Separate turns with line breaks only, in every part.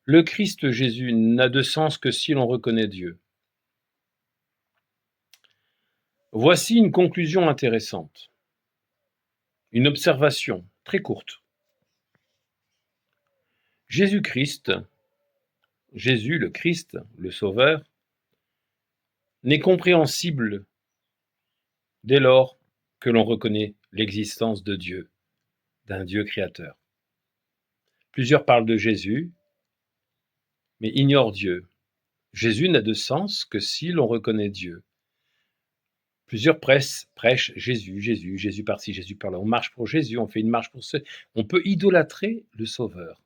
Le Christ Jésus n'a de sens que si l'on reconnaît Dieu. Voici une conclusion intéressante, une observation très courte. Jésus-Christ, Jésus le Christ, le Sauveur, n'est compréhensible dès lors que l'on reconnaît l'existence de Dieu, d'un Dieu créateur. Plusieurs parlent de Jésus, mais ignorent Dieu. Jésus n'a de sens que si l'on reconnaît Dieu. Plusieurs prêchent Jésus, Jésus, Jésus par-ci, Jésus par-là. On marche pour Jésus, on fait une marche pour ce. On peut idolâtrer le Sauveur.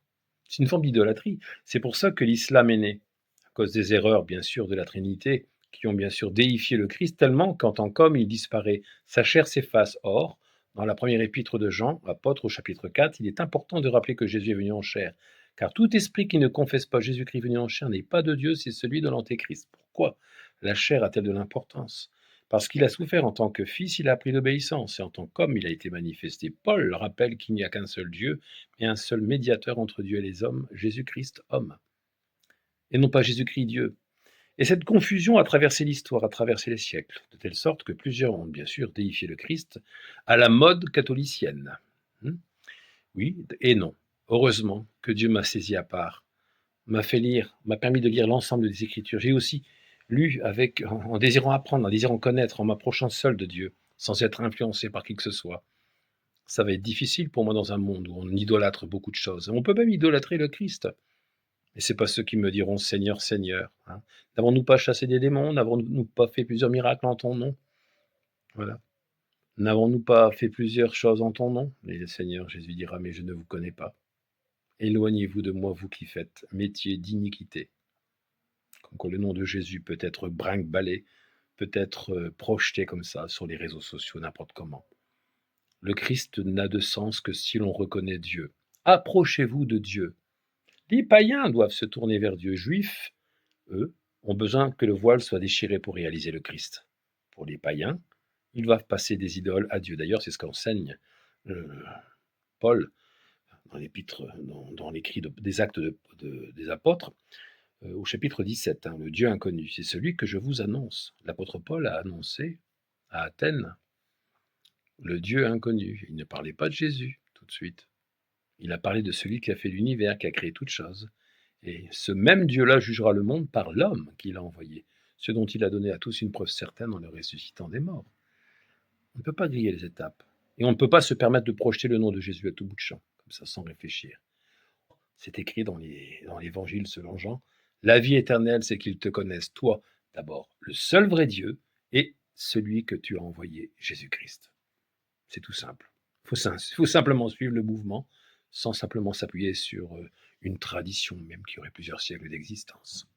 C'est une forme d'idolâtrie. C'est pour ça que l'islam est né, à cause des erreurs, bien sûr, de la Trinité, qui ont bien sûr déifié le Christ tellement qu'en tant qu'homme, il disparaît. Sa chair s'efface. Or, dans la première épître de Jean, apôtre au chapitre 4, il est important de rappeler que Jésus est venu en chair. Car tout esprit qui ne confesse pas Jésus-Christ venu en chair n'est pas de Dieu, c'est celui de l'Antéchrist. Pourquoi la chair a-t-elle de l'importance? Parce qu'il a souffert en tant que fils, il a appris l'obéissance, et en tant qu'homme, il a été manifesté. Paul rappelle qu'il n'y a qu'un seul Dieu, mais un seul médiateur entre Dieu et les hommes, Jésus-Christ, homme, et non pas Jésus-Christ, Dieu. Et cette confusion a traversé l'histoire, a traversé les siècles, de telle sorte que plusieurs ont bien sûr déifié le Christ à la mode catholicienne. Oui et non. Heureusement que Dieu m'a saisi à part, m'a permis de lire l'ensemble des Écritures. J'ai aussi lu en désirant apprendre, en désirant connaître, en m'approchant seul de Dieu, sans être influencé par qui que ce soit. Ça va être difficile pour moi dans un monde où on idolâtre beaucoup de choses. On peut même idolâtrer le Christ. Et c'est pas ceux qui me diront Seigneur, Seigneur. N'avons-nous pas chassé des démons? N'avons-nous pas fait plusieurs miracles en ton nom? Voilà. N'avons-nous pas fait plusieurs choses en ton nom? Et le Seigneur Jésus dira, mais je ne vous connais pas. Éloignez-vous de moi, vous qui faites métier d'iniquité. Comme quoi le nom de Jésus peut être brinque-ballé, peut être projeté comme ça sur les réseaux sociaux, n'importe comment. Le Christ n'a de sens que si l'on reconnaît Dieu. Approchez-vous de Dieu. Les païens doivent se tourner vers Dieu. Juifs, eux, ont besoin que le voile soit déchiré pour réaliser le Christ. Pour les païens, ils doivent passer des idoles à Dieu. D'ailleurs, c'est ce qu'enseigne Paul dans l'écrit des Actes des Apôtres, au chapitre 17, le Dieu inconnu. C'est celui que je vous annonce. L'apôtre Paul a annoncé à Athènes le Dieu inconnu. Il ne parlait pas de Jésus tout de suite. Il a parlé de celui qui a fait l'univers, qui a créé toutes choses. Et ce même Dieu-là jugera le monde par l'homme qu'il a envoyé, ce dont il a donné à tous une preuve certaine en le ressuscitant des morts. On ne peut pas griller les étapes. Et on ne peut pas se permettre de projeter le nom de Jésus à tout bout de champ, comme ça, sans réfléchir. C'est écrit dans l'Évangile selon Jean. La vie éternelle, c'est qu'ils te connaissent, toi, d'abord, le seul vrai Dieu, et celui que tu as envoyé, Jésus-Christ. C'est tout simple. Il faut simplement suivre le mouvement, sans simplement s'appuyer sur une tradition, même qui aurait plusieurs siècles d'existence.